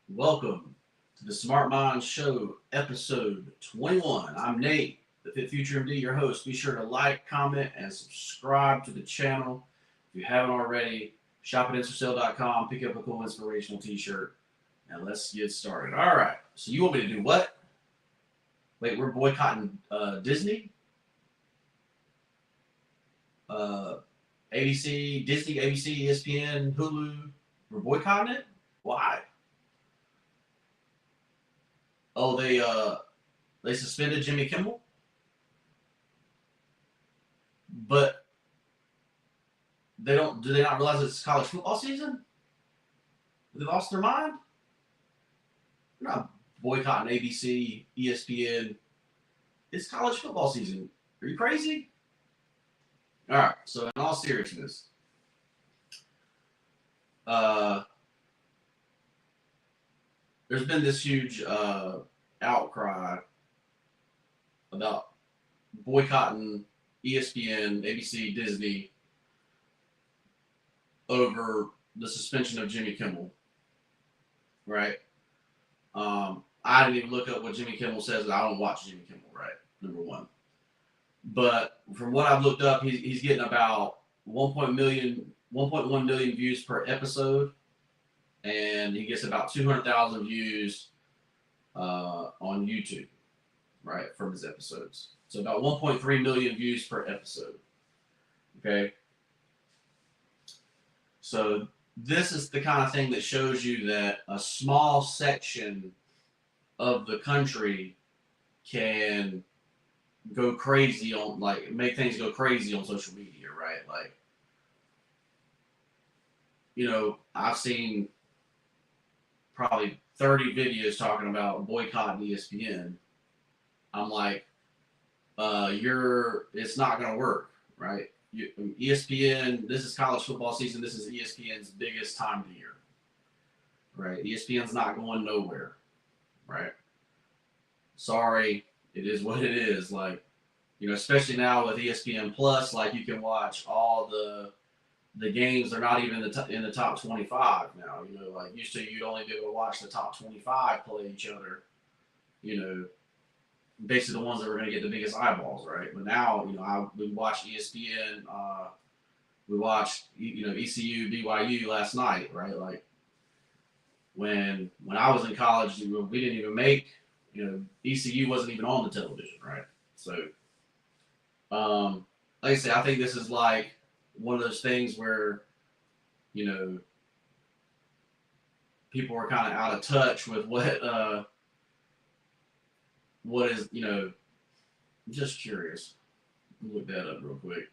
Welcome to the Smart Mind Show, episode 21. I'm Nate, the Fit Future MD, your host. Be sure to like, comment, and subscribe to the channel. If you haven't already, shop at InstaSale.com, pick up a cool inspirational t-shirt, and let's get started. All right, so you want me to do what? Wait, we're boycotting Disney? Uh, ABC, Disney, ABC, ESPN, Hulu. We're boycotting it? Why? Oh, they suspended Jimmy Kimmel, but they don't. Do they not realize it's college football season? They lost their mind. They're not boycotting ABC, ESPN. It's college football season. Are you crazy? All right. So in all seriousness, uh, there's been this huge outcry about boycotting ESPN, ABC, Disney over the suspension of Jimmy Kimmel, right? I didn't even look up what Jimmy Kimmel says. I don't watch Jimmy Kimmel, right? Number one. But from what I've looked up, he's getting about 1.1 million views per episode, and he gets about 200,000 views on YouTube, right, from his episodes. So about 1.3 million views per episode. Okay. So this is the kind of thing that shows you that a small section of the country can go crazy on, like, make things go crazy on social media, right? Like, I've seen probably 30 videos talking about boycotting ESPN. I'm like, it's not going to work, right? ESPN, this is college football season. This is ESPN's biggest time of the year, right? ESPN's not going nowhere, right? Sorry, it is what it is. Like, especially now with ESPN Plus, like, you can watch all the games. They're not even in the top 25 now. Like, used to, you'd only be able to watch the top 25 play each other. You know, basically the ones that were going to get the biggest eyeballs, right? But now, we watched ESPN. We watched, ECU, BYU last night, right? Like, when I was in college, we didn't even make, ECU wasn't even on the television, right? So, like I say, I think this is like one of those things where, people are kind of out of touch with what is, I'm just curious. Look that up real quick.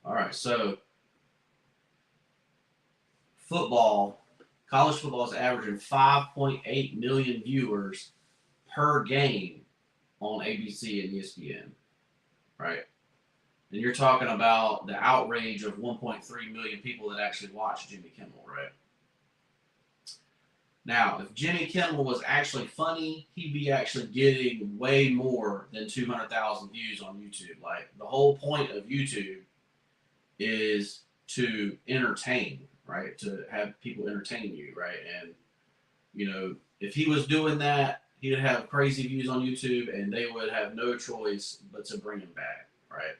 All right, so football, college football is averaging 5.8 million viewers per game on ABC and ESPN, right? And you're talking about the outrage of 1.3 million people that actually watch Jimmy Kimmel, right? Now, if Jimmy Kimmel was actually funny, he'd be actually getting way more than 200,000 views on YouTube. Like, the whole point of YouTube is to entertain, right? To have people entertain you, right? And, if he was doing that, he'd have crazy views on YouTube, and they would have no choice but to bring him back, right?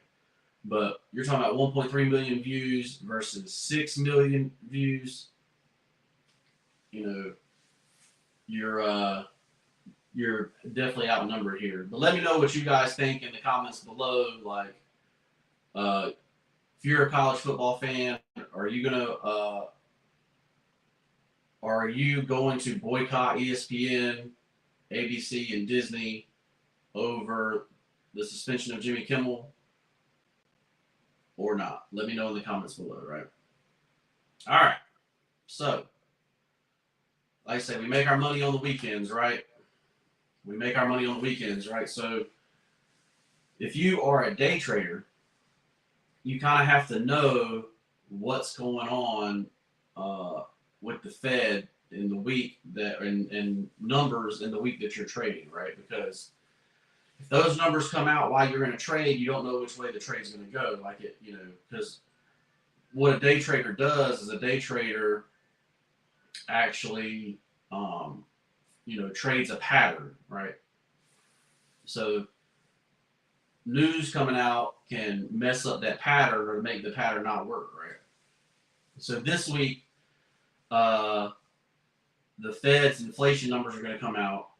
But you're talking about 1.3 million views versus 6 million views. You're definitely outnumbered here. But let me know what you guys think in the comments below. Like, if you're a college football fan, are you going to boycott ESPN, ABC, and Disney over the suspension of Jimmy Kimmel or not? Let me know in the comments below, right? All right. So, like I said, we make our money on the weekends, right? We make our money on the weekends, right? So, if you are a day trader, you kind of have to know what's going on with the Fed in the week that and numbers in the week that you're trading, right? Because if those numbers come out while you're in a trade, you don't know which way the trade's going to go. Like it, because what a day trader does is a day trader actually, trades a pattern, right? So news coming out can mess up that pattern or make the pattern not work, right? So this week, the Fed's inflation numbers are going to come out.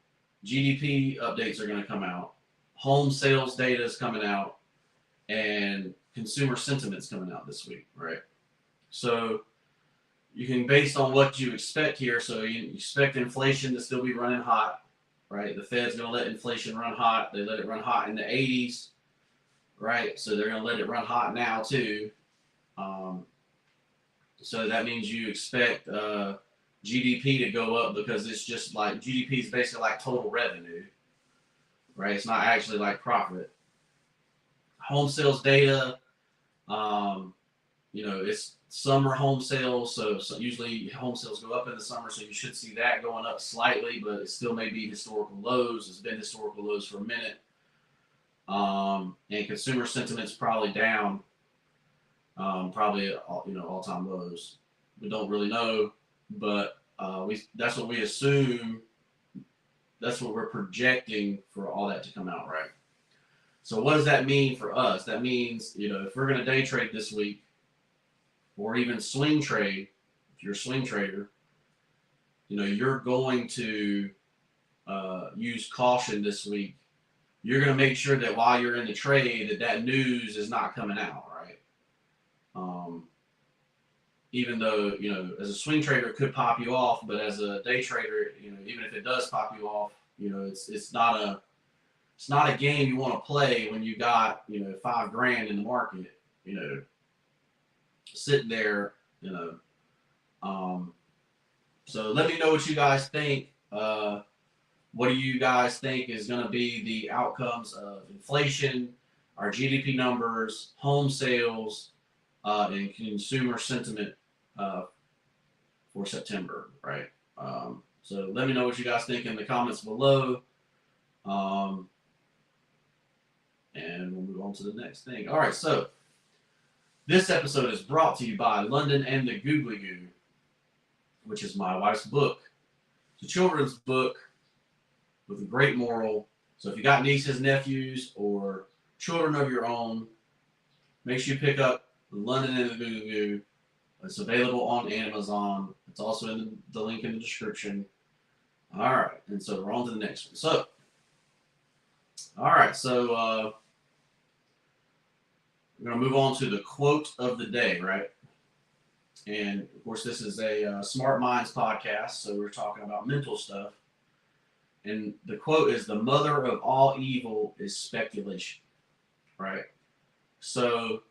GDP updates are going to come out. Home sales data is coming out, and consumer sentiment's coming out this week, right? So you can, based on what you expect here, so you expect inflation to still be running hot, right? The Fed's going to let inflation run hot. They let it run hot in the 80s, right? So they're going to let it run hot now too. So that means you expect GDP to go up, because it's just like GDP is basically like total revenue, right? It's not actually like profit. Home sales data, it's summer home sales, so usually home sales go up in the summer, so you should see that going up slightly, but it still may be historical lows. It's been historical lows for a minute. And consumer sentiment's probably down, probably all-time lows. We don't really know, but that's what we assume. That's what we're projecting for all that to come out, right? So what does that mean for us? That means, if we're going to day trade this week, or even swing trade, if you're a swing trader, you're going to use caution this week. You're going to make sure that while you're in the trade, that news is not coming out, right? Even though, as a swing trader, it could pop you off, but as a day trader, even if it does pop you off, it's not a game you want to play when you got, $5,000 in the market, sitting there, So let me know what you guys think. What do you guys think is going to be the outcomes of inflation, our GDP numbers, home sales, and consumer sentiment for September, right? So let me know what you guys think in the comments below. And we'll move on to the next thing. All right, so this episode is brought to you by London and the Googly Goo, which is my wife's book. It's a children's book with a great moral. So if you got nieces, nephews, or children of your own, make sure you pick up London and the Googly Goo. It's available on Amazon. It's also in the link in the description. All right, and so we're on to the next one. So, all right, so we're going to move on to the quote of the day, right? And of course, this is a Smart Minds podcast, so we're talking about mental stuff. And the quote is, "The mother of all evil is speculation," right? So,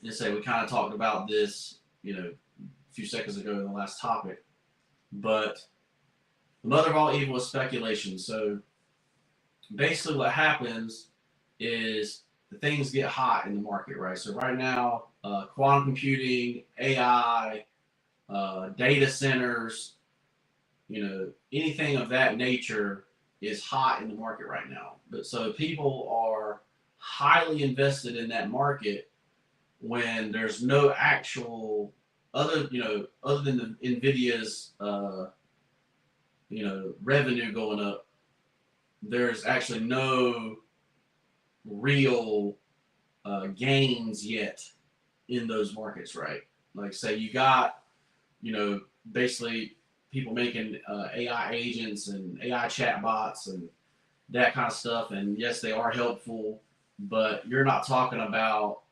let's say we kind of talked about this, a few seconds ago in the last topic, but the mother of all evil is speculation. So, basically, what happens is the things get hot in the market, right? So right now, quantum computing, AI, data centers, anything of that nature is hot in the market right now. But so people are highly invested in that market when there's no actual other than the Nvidia's revenue going up. There's actually no real gains yet in those markets, right? Like, say you got, basically people making AI agents and AI chatbots and that kind of stuff. And yes, they are helpful, but you're not talking about,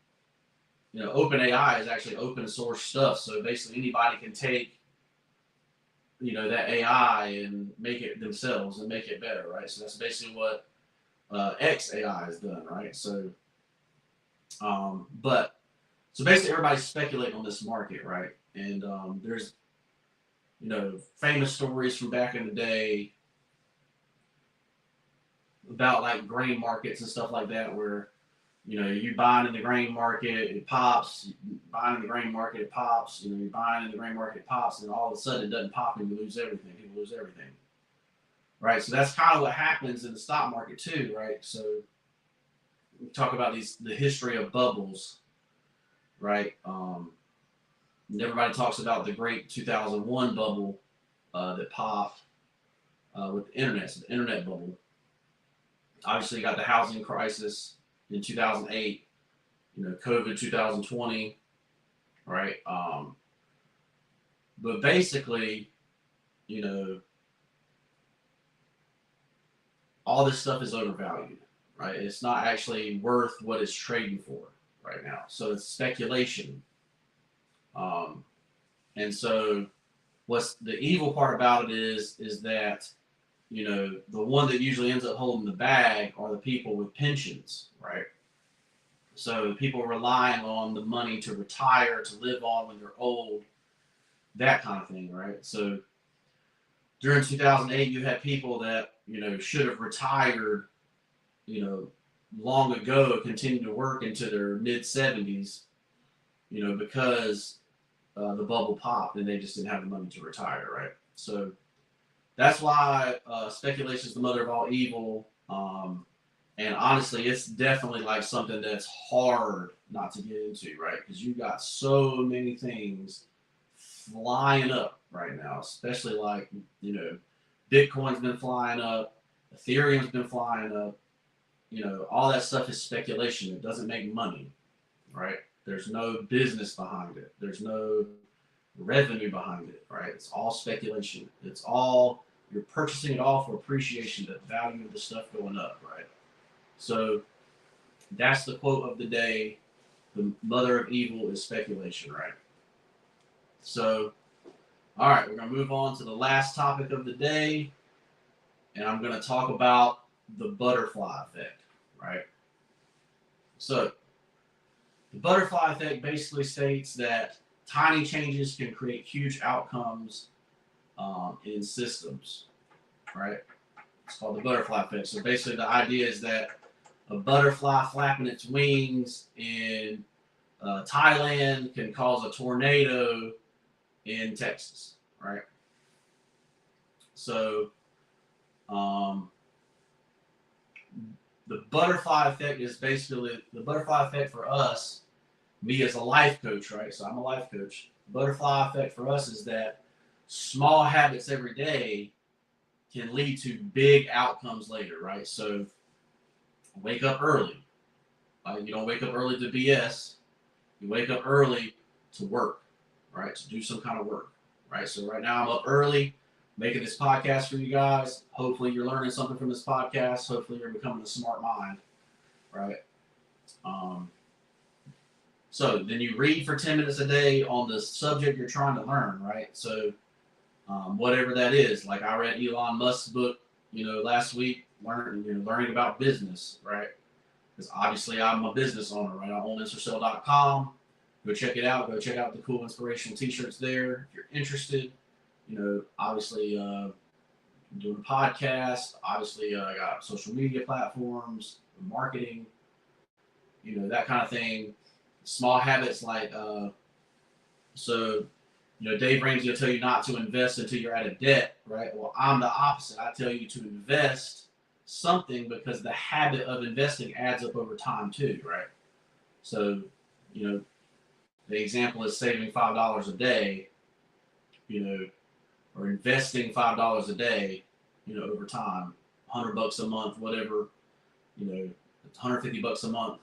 OpenAI is actually open source stuff. So basically anybody can take, that AI and make it themselves and make it better, right? So that's basically what XAI has done, right? So, so basically everybody's speculating on this market, right? And there's famous stories from back in the day about like grain markets and stuff like that, where you buying in the grain market, it pops. You buying in the grain market, it pops. You buying in the grain market, it pops, and all of a sudden it doesn't pop, and you lose everything. People lose everything, right? So that's kind of what happens in the stock market too, right? So we talk about the history of bubbles, right? And everybody talks about the great 2001 bubble that popped with the internet, so the internet bubble. Obviously, you got the housing crisis in 2008, COVID 2020, right? But basically, all this stuff is overvalued, right? It's not actually worth what it's trading for right now. So it's speculation. And so what's the evil part about it is that the one that usually ends up holding the bag are the people with pensions, right? So people relying on the money to retire, to live on when they're old, that kind of thing, right? So during 2008, you had people that should have retired, long ago, continued to work into their mid 70s, because the bubble popped and they just didn't have the money to retire, right? So that's why speculation is the mother of all evil. And honestly, it's definitely like something that's hard not to get into, right? Because you got so many things flying up right now, especially like, Bitcoin's been flying up, Ethereum's been flying up, all that stuff is speculation. It doesn't make money, right? There's no business behind it. There's no revenue behind it, right? It's all speculation. It's all, you're purchasing it all for appreciation, the value of the stuff going up, right? So that's the quote of the day. The mother of evil is speculation, right? So, all right, we're going to move on to the last topic of the day. And I'm going to talk about the butterfly effect, right? So, the butterfly effect basically states that tiny changes can create huge outcomes in systems, right? It's called the butterfly effect. So basically the idea is that a butterfly flapping its wings in Thailand can cause a tornado in Texas, right? So the butterfly effect is basically the butterfly effect for us, me as a life coach, right? So I'm a life coach. The butterfly effect for us is that small habits every day can lead to big outcomes later, right? So wake up early. You don't wake up early to BS. You wake up early to work, right? To do some kind of work, right? So right now I'm up early making this podcast for you guys. Hopefully you're learning something from this podcast. Hopefully you're becoming a smart mind, right? So then you read for 10 minutes a day on the subject you're trying to learn, right? So whatever that is, like I read Elon Musk's book, last week, learning about business, right? Because obviously I'm a business owner, right? I own InstaSell.com. Go check it out. Go check out the cool inspirational t-shirts there. If you're interested, obviously I'm doing a podcast. Obviously I got social media platforms, marketing, that kind of thing. Small habits like, Dave Ramsey will tell you not to invest until you're out of debt, right? Well, I'm the opposite. I tell you to invest something because the habit of investing adds up over time too, right? So, the example is saving $5 a day, or investing $5 a day, over time, $100 a month, whatever, $150 a month,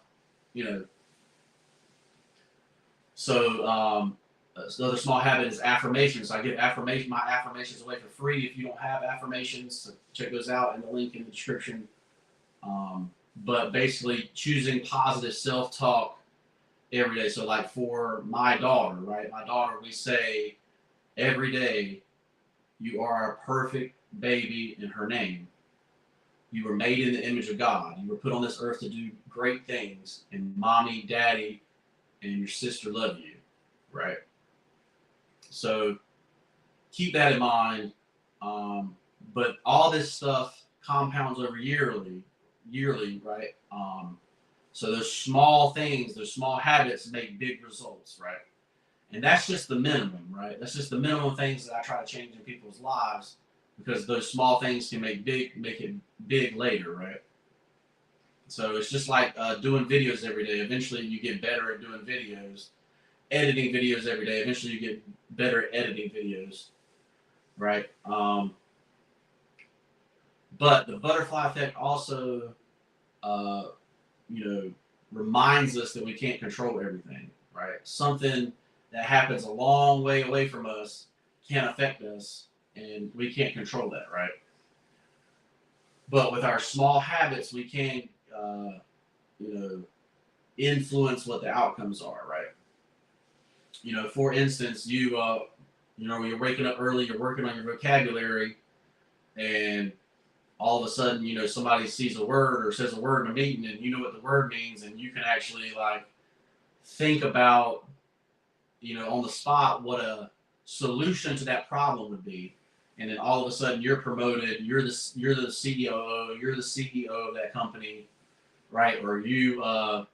So another small habit is affirmations. I give my affirmations away for free. If you don't have affirmations, so check those out in the link in the description. But basically choosing positive self-talk every day. So like for my daughter, right? My daughter, we say every day, you are a perfect baby in her name. You were made in the image of God. You were put on this earth to do great things. And mommy, daddy, and your sister love you, right? So keep that in mind. But all this stuff compounds over yearly, right? So those small things, those small habits make big results, right? And that's just the minimum, right? That's just the minimum things that I try to change in people's lives, because those small things can make it big later, right? So it's just like doing videos every day. Eventually, you get better at doing videos. Editing videos every day. Eventually, you get better at editing videos, right? But the butterfly effect also, reminds us that we can't control everything, right? Something that happens a long way away from us can affect us, and we can't control that, right? But with our small habits, we can, influence what the outcomes are, right? For instance, you're waking up early, you're working on your vocabulary, and all of a sudden, somebody sees a word or says a word in a meeting, and you know what the word means, and you can actually think about, on the spot what a solution to that problem would be, and then all of a sudden you're promoted, you're the COO, you're the CEO of that company, right? Or they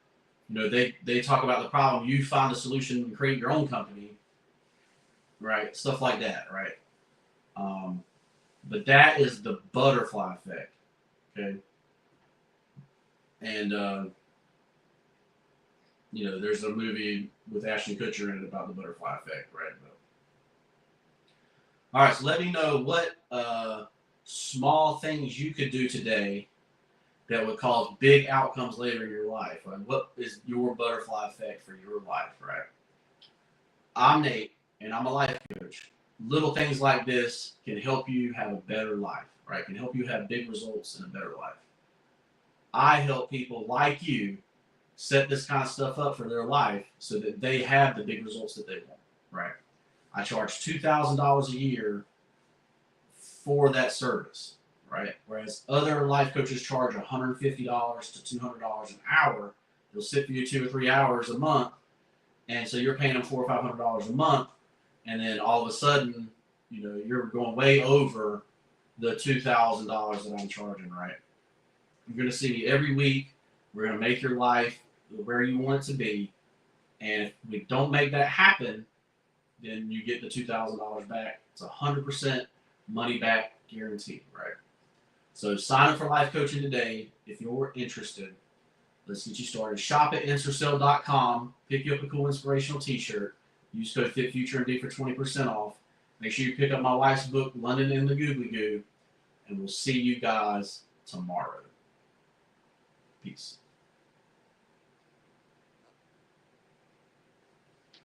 talk about the problem, you find a solution and create your own company, right? Stuff like that, right? But that is the butterfly effect, okay? And there's a movie with Ashton Kutcher in it about the butterfly effect, right? All right, so let me know what small things you could do today that would cause big outcomes later in your life. What is your butterfly effect for your life, right? I'm Nate, and I'm a life coach. Little things like this can help you have a better life, right? Can help you have big results in a better life. I help people like you set this kind of stuff up for their life so that they have the big results that they want, right? I charge $2,000 a year for that service, right? Whereas other life coaches charge $150 to $200 an hour. They'll sit for you 2 or 3 hours a month, and so you're paying them $400 or $500 a month, and then all of a sudden, you're going way over the $2,000 that I'm charging, right? You're going to see me every week. We're going to make your life where you want it to be, and if we don't make that happen, then you get the $2,000 back. It's 100% money back guarantee, right? So sign up for life coaching today if you're interested. Let's get you started. Shop at InserCell.com. Pick you up a cool inspirational t-shirt. Use code FitFutureMD for 20% off. Make sure you pick up my wife's book, London in the Googly Goo, and we'll see you guys tomorrow. Peace.